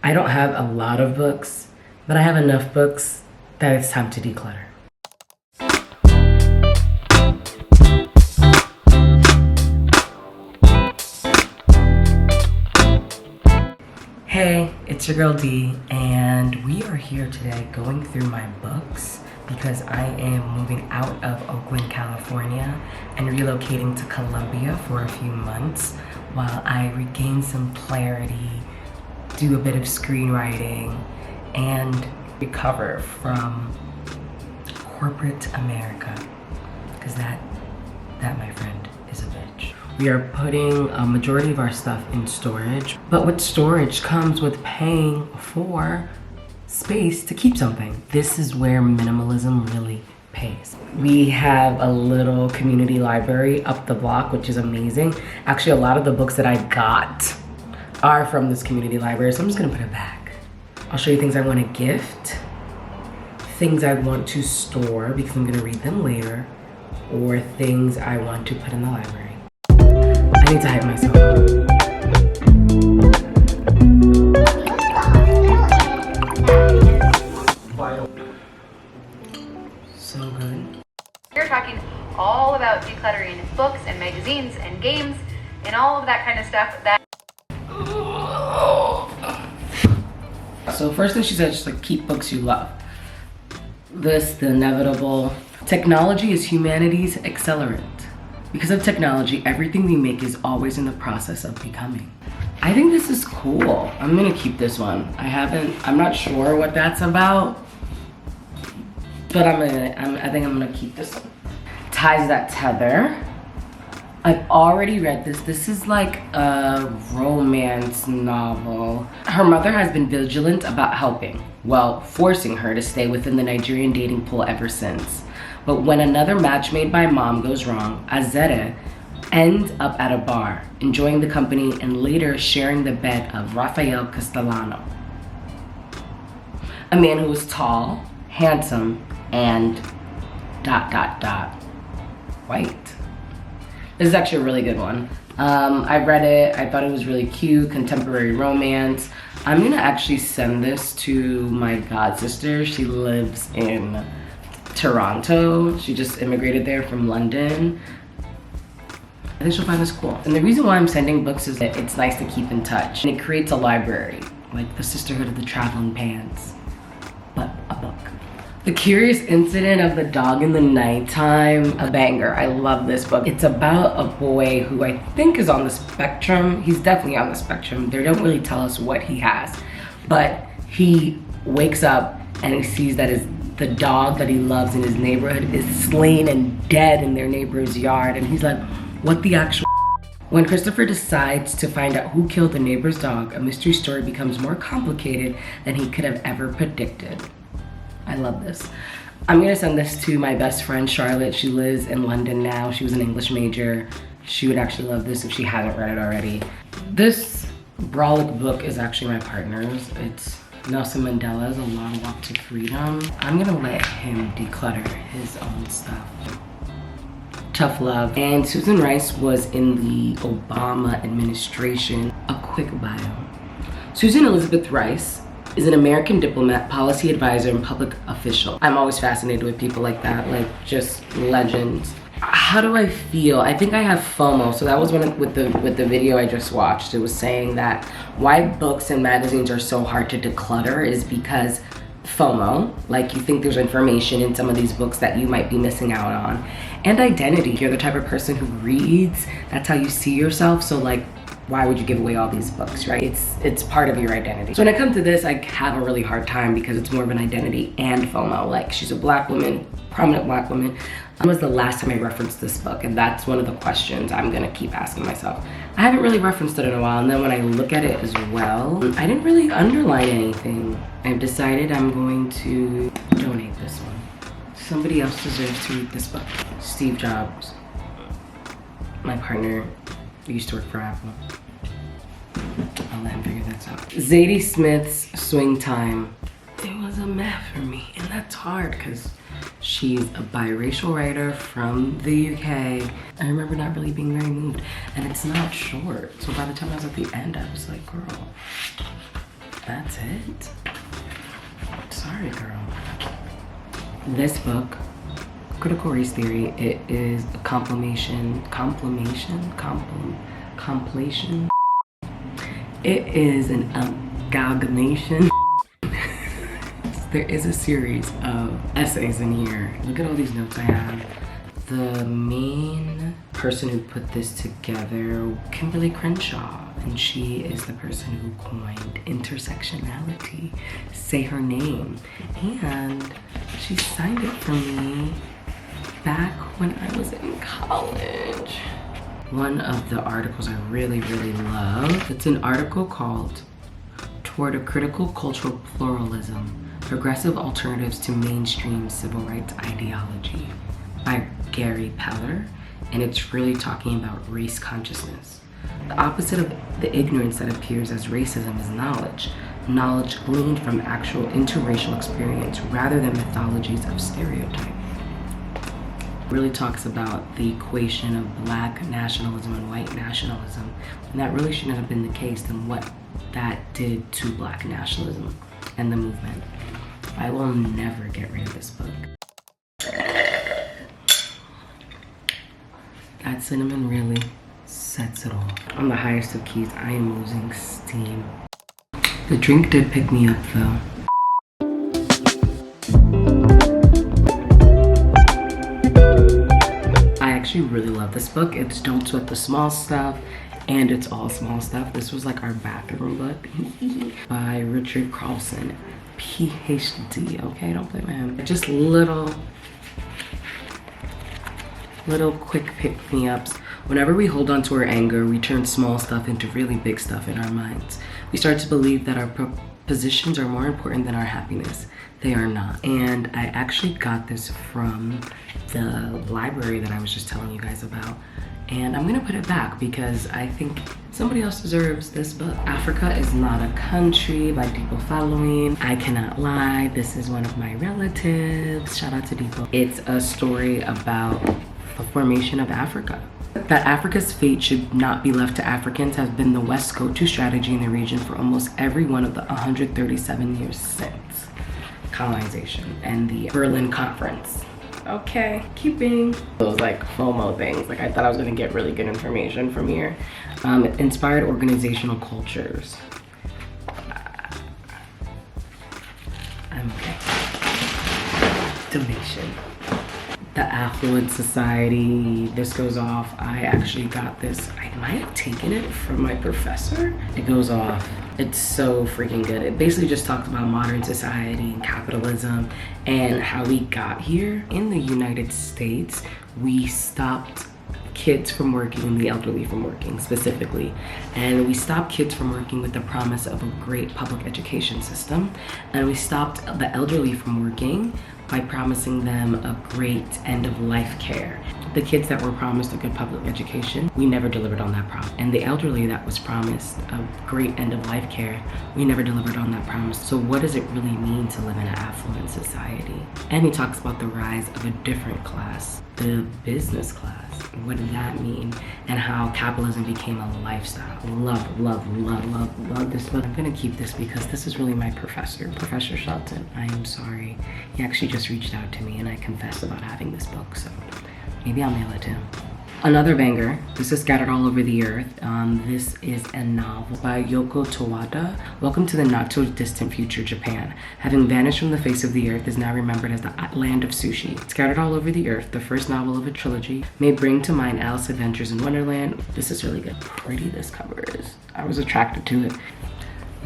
I don't have a lot of books, but I have enough books that it's time to declutter. Hey, it's your girl D, and we are here today going through my books because I am moving out of Oakland, California and relocating to Colombia for a few months while I regain some clarity, do a bit of screenwriting, and recover from corporate America, because that my friend is a bitch. We are putting a majority of our stuff in storage, but with storage comes with paying for space to keep something. This is where minimalism really pays. We have a little community library up the block, which is amazing. Actually, a lot of the books that I got are from this community library, so I'm just gonna put it back. I'll show you things I want to gift, things I want to store because I'm gonna read them later, or things I want to put in the library. I need to hype myself up. So good. We're talking all about decluttering books and magazines and games and all of that kind of stuff that... So first thing she said, just like keep books you love. This, the inevitable. Technology is humanity's accelerant. Because of technology, everything we make is always in the process of becoming. I think this is cool. I'm gonna keep this one. I'm not sure what that's about, but I think I'm gonna keep this one. Ties That Tether. I've already read this. This is like a romance novel. Her mother has been vigilant about helping, well, forcing her to stay within the Nigerian dating pool ever since. But when another match made by mom goes wrong, Azere ends up at a bar, enjoying the company and later sharing the bed of Rafael Castellano, a man who was tall, handsome, and ... white. This is actually a really good one. I read it, I thought it was really cute, contemporary romance. I'm gonna actually send this to my god sister. She lives in Toronto. She just immigrated there from London. I think she'll find this cool. And the reason why I'm sending books is that it's nice to keep in touch. And it creates a library, like the Sisterhood of the Traveling Pants, but a book. The Curious Incident of the Dog in the Nighttime, a banger. I love this book. It's about a boy who I think is on the spectrum. He's definitely on the spectrum. They don't really tell us what he has, but he wakes up and he sees that the dog that he loves in his neighborhood is slain and dead in their neighbor's yard, and he's like, what the actual? When Christopher decides to find out who killed the neighbor's dog, a mystery story becomes more complicated than he could have ever predicted. I love this. I'm gonna send this to my best friend, Charlotte. She lives in London now. She was an English major. She would actually love this if she hasn't read it already. This brolic book is actually my partner's. It's Nelson Mandela's A Long Walk to Freedom. I'm gonna let him declutter his own stuff. Tough Love. And Susan Rice was in the Obama administration. A quick bio. Susan Elizabeth Rice is an American diplomat, policy advisor, and public official. I'm always fascinated with people like that, like just legends. How do I feel? I think I have FOMO. So that was with the video I just watched. It was saying that why books and magazines are so hard to declutter is because FOMO, like you think there's information in some of these books that you might be missing out on, and identity. You're the type of person who reads, that's how you see yourself, so like, why would you give away all these books, right? It's part of your identity. So when it comes to this, I have a really hard time because it's more of an identity and FOMO. Like, she's a black woman, prominent black woman. When was the last time I referenced this book? And that's one of the questions I'm gonna keep asking myself. I haven't really referenced it in a while, and then when I look at it as well, I didn't really underline anything. I've decided I'm going to donate this one. Somebody else deserves to read this book. Steve Jobs, my partner, used to work for Apple. I'll let him figure this out. Zadie Smith's Swing Time. It was a meh for me, and that's hard because she's a biracial writer from the UK. I remember not really being very moved, and it's not short. So by the time I was at the end, I was like, girl, that's it. Sorry, girl. This book, Critical Race Theory, it is a compilation. It is an amalgamation. There is a series of essays in here. Look at all these notes I have. The main person who put this together, Kimberly Crenshaw, and she is the person who coined intersectionality. Say her name. And she signed it for me back when I was in college. One of the articles I really, really love, it's an article called Toward a Critical Cultural Pluralism, Progressive Alternatives to Mainstream Civil Rights Ideology by Gary Peller, and it's really talking about race consciousness. The opposite of the ignorance that appears as racism is knowledge gleaned from actual interracial experience rather than mythologies of stereotype. Really talks about the equation of black nationalism and white nationalism, and that really shouldn't have been the case, and what that did to black nationalism and the movement. I will never get rid of this book. That cinnamon really sets it off. On the highest of keys, I am losing steam. The drink did pick me up though. I actually really love this book. It's Don't Sweat the Small Stuff, and it's all small stuff. This was like our bathroom book by Richard Carlson, PhD. Okay, don't play with him. Just little quick pick-me-ups. Whenever we hold on to our anger, we turn small stuff into really big stuff in our minds. We start to believe that our positions are more important than our happiness. They are not. And I actually got this from the library that I was just telling you guys about. And I'm gonna put it back because I think somebody else deserves this book. Africa is Not a Country by Deepen Following. I cannot lie, this is one of my relatives. Shout out to Deepen. It's a story about the formation of Africa. That Africa's fate should not be left to Africans has been the West's go-to strategy in the region for almost every one of the 137 years since colonization and the Berlin Conference. Okay, keeping those like FOMO things. Like I thought I was gonna get really good information from here. Inspired organizational cultures. I'm okay. Donation. The Affluent Society. This goes off. I actually got this. I might have taken it from my professor. It goes off. It's so freaking good. It basically just talks about modern society and capitalism and how we got here. In the United States, we stopped kids from working and the elderly from working specifically. And we stopped kids from working with the promise of a great public education system. And we stopped the elderly from working by promising them a great end-of-life care. The kids that were promised a good public education, we never delivered on that promise. And the elderly that was promised a great end-of-life care, we never delivered on that promise. So what does it really mean to live in an affluent society? And he talks about the rise of a different class, the business class. What did that mean? And how capitalism became a lifestyle. Love, love, love, love, love this book. I'm gonna keep this because this is really my professor, Professor Shelton. I am sorry. He actually just reached out to me and I confessed about having this book, so maybe I'll mail it to him. Another banger, this is Scattered All Over the Earth. This is a novel by Yoko Tawada. Welcome to the not so distant future Japan. Having vanished from the face of the earth is now remembered as the land of sushi. Scattered All Over the Earth, the first novel of a trilogy, may bring to mind Alice's Adventures in Wonderland. This is really good. Pretty this cover is. I was attracted to it.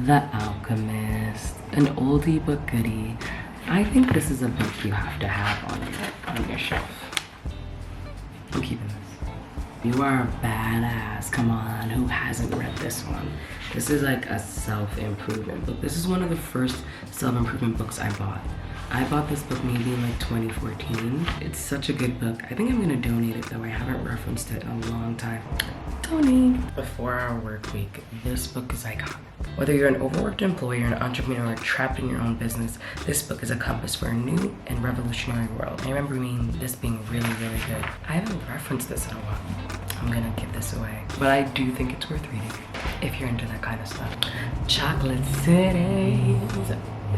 The Alchemist, an oldie but goodie. I think this is a book you have to have on your shelf. I'm keeping this. You are a badass. Come on, who hasn't read this one? This is like a self-improvement book. This is one of the first self-improvement books I bought. I bought this book maybe in like 2014. It's such a good book. I think I'm gonna donate it though. I haven't referenced it in a long time. Donate. The 4-Hour Work Week. This book is iconic. Whether you're an overworked employee or an entrepreneur trapped in your own business, this book is a compass for a new and revolutionary world. I remember this being really, really good. I haven't referenced this in a while. I'm gonna give this away, but I do think it's worth reading. if you're into that kind of stuff. Chocolate cities.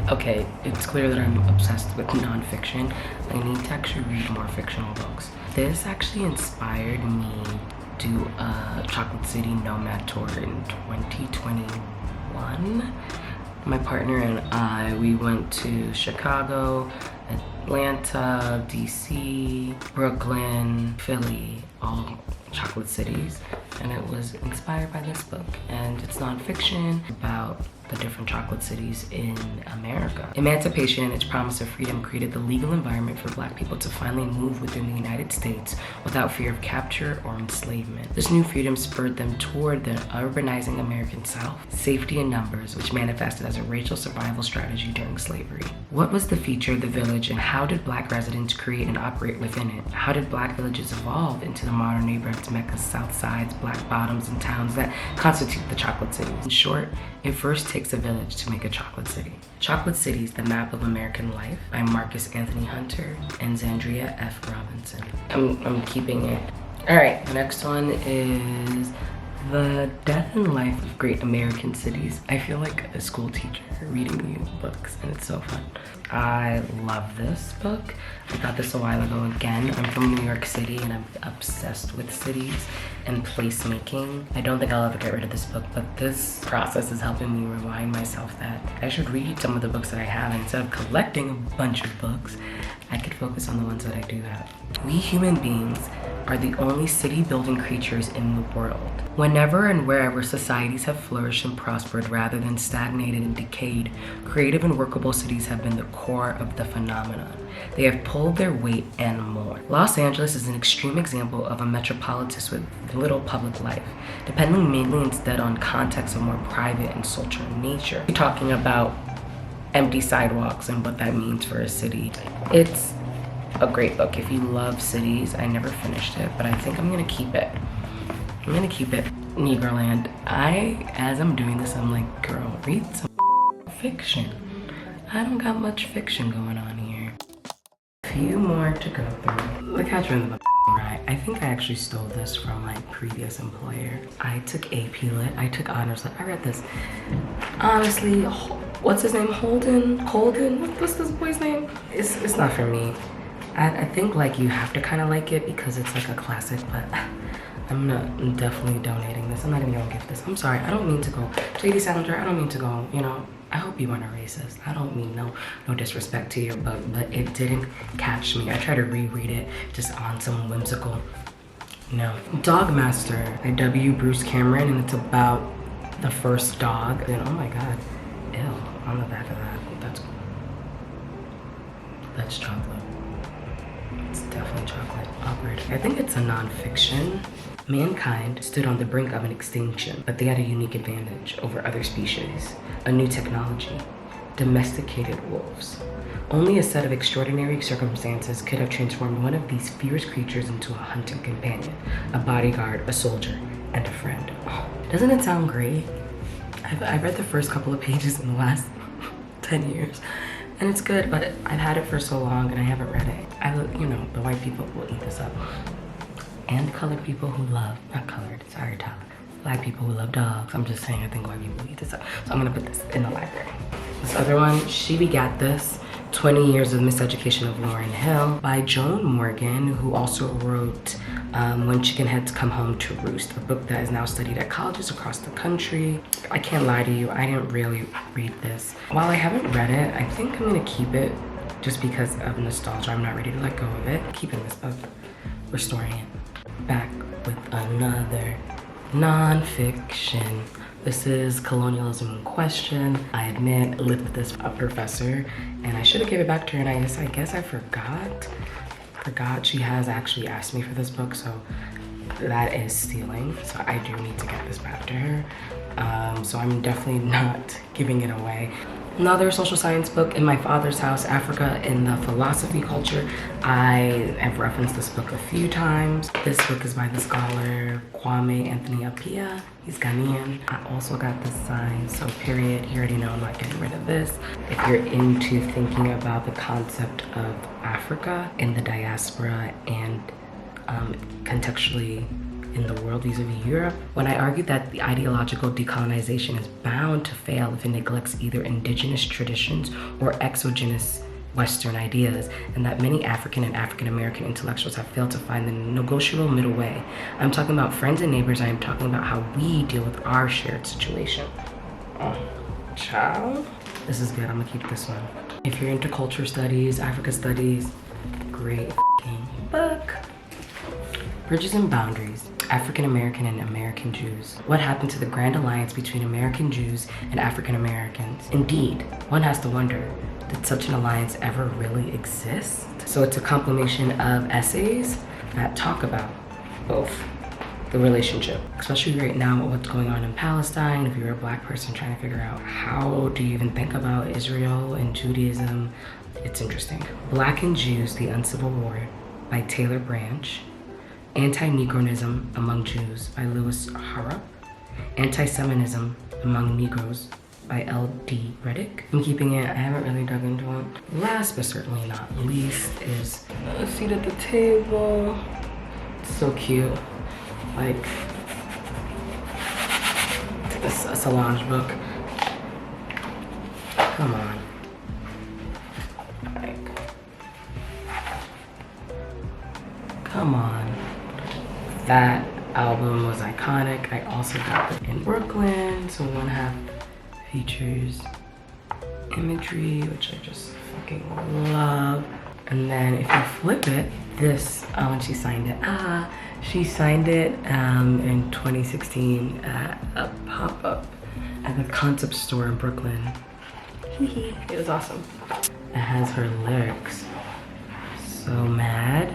Okay, it's clear that I'm obsessed with non-fiction. I need to actually read more fictional books. This actually inspired me to do a Chocolate City nomad tour in 2021. My partner and I, we went to Chicago, Atlanta, DC, Brooklyn, Philly, all chocolate cities, and it was inspired by this book. And it's nonfiction about the different chocolate cities in America. Emancipation and its promise of freedom created the legal environment for Black people to finally move within the United States without fear of capture or enslavement. This new freedom spurred them toward the urbanizing American South, safety in numbers, which manifested as a racial survival strategy during slavery. What was the feature of the village, and how did Black residents create and operate within it? How did Black villages evolve into the modern neighborhoods, Mecca's South Sides, Black Bottoms, and towns that constitute the chocolate cities? In short, it first takes a village to make a chocolate city. Chocolate Cities, The Map of American Life by Marcus Anthony Hunter and Zandria F. Robinson. I'm keeping it. All right, the next one is The Death and Life of Great American Cities. I feel like a school teacher reading you books, and it's so fun. I love this book. I got this a while ago again. I'm from New York City and I'm obsessed with cities and placemaking. I don't think I'll ever get rid of this book, but this process is helping me remind myself that I should read some of the books that I have, and instead of collecting a bunch of books, I could focus on the ones that I do have. We human beings are the only city-building creatures in the world. Whenever and wherever societies have flourished and prospered rather than stagnated and decayed, creative and workable cities have been the core of the phenomenon. They have pulled their weight and more. Los Angeles is an extreme example of a metropolis with little public life, depending mainly instead on contexts of more private and social nature. We're talking about empty sidewalks and what that means for a city. It's a great book if you love cities. I never finished it, but I think I'm gonna keep it. I'm gonna keep it. Negroland. As I'm doing this, I'm like, girl, read some fiction. I don't got much fiction going on here. A few more to go through. The Catcher in the Rye. I think I actually stole this from my previous employer. I took AP Lit. I took honors lit. I read this. Honestly, what's his name? Holden? What's this boy's name? It's not for me. I think like you have to kind of like it because it's like a classic, but I'm definitely donating this. I'm not even gonna give this. I'm sorry, I don't mean to go. JD Salinger, I don't mean to go, you know, I hope you weren't a racist. I don't mean no disrespect to your book, but it didn't catch me. I tried to reread it just on some whimsical, no. Dogmaster by W. Bruce Cameron, and it's about the first dog. And oh my God, ew, on the back of that, that's chocolate. It's definitely chocolate. Awkward. I think it's a non-fiction. Mankind stood on the brink of an extinction, but they had a unique advantage over other species. A new technology. Domesticated wolves. Only a set of extraordinary circumstances could have transformed one of these fierce creatures into a hunting companion, a bodyguard, a soldier, and a friend. Oh, doesn't it sound great? I've read the first couple of pages in the last 10 years. And it's good, but I've had it for so long and I haven't read it. You know, the white people will eat this up. And colored people who love, not colored, sorry Tyler. Black people who love dogs. I'm just saying, I think white people eat this up. So I'm gonna put this in the library. This other one, She Begat This, 20 Years of Miseducation of Lauryn Hill by Joan Morgan, who also wrote When Chicken Heads Come Home to Roost, a book that is now studied at colleges across the country. I can't lie to you, I didn't really read this. While I haven't read it, I think I'm gonna keep it just because of nostalgia. I'm not ready to let go of it. Keeping this book, restoring it. Back with another non-fiction. This is Colonialism in Question. I admit, I lived with this professor and I should have given it back to her, and I guess I forgot. She has actually asked me for this book, so that is stealing. So I do need to get this back to her. So I'm definitely not giving it away. Another social science book, In My Father's House, Africa in the Philosophy Culture. I have referenced this book a few times. This book is by the scholar Kwame Anthony Appiah. He's Ghanaian. I also got this sign, so period. You already know I'm not getting rid of this. If you're into thinking about the concept of Africa in the diaspora and contextually in the world vis-a-vis Europe. When I argued that the ideological decolonization is bound to fail if it neglects either indigenous traditions or exogenous Western ideas, and that many African and African American intellectuals have failed to find the negotiable middle way. I'm talking about friends and neighbors. I am talking about how we deal with our shared situation. Oh, child. This is good. I'm gonna keep this one. If you're into culture studies, Africa studies, great book. Bridges and Boundaries, African American and American Jews. What happened to the grand alliance between American Jews and African Americans? Indeed, one has to wonder, did such an alliance ever really exist? So it's a compilation of essays that talk about both the relationship, especially right now with what's going on in Palestine. If you're a Black person trying to figure out how do you even think about Israel and Judaism, it's interesting. Black and Jews, the Uncivil War by Taylor Branch. Anti-Negronism Among Jews by Lewis Harrop. Anti-Semitism Among Negroes by L.D. Reddick. I'm keeping it, I haven't really dug into it. Last but certainly not least is a seat at the table. It's so cute. Like, it's a Solange book. Come on. Like, come on. That album was iconic. I also got it in Brooklyn, so one half features imagery, which I just fucking love. And then if you flip it, this, oh, and she signed it. She signed it in 2016 at a pop-up at the concept store in Brooklyn. It was awesome. It has her lyrics. So mad.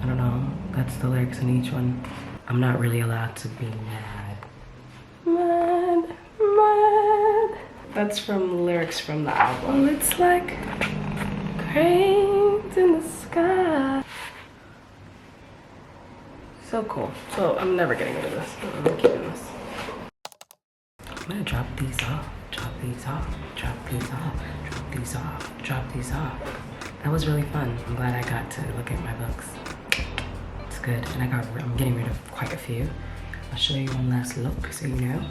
I don't know, that's the lyrics in each one. I'm not really allowed to be mad. Mad, mad. That's from lyrics from the album. Well, it's like cranes in the sky. So cool. So I'm never getting rid of this. I'm keeping this. I'm gonna drop these off, drop these off, drop these off, drop these off, drop these off. That was really fun. I'm glad I got to look at my books. It's good, and I'm getting rid of quite a few. I'll show you one last look so you know.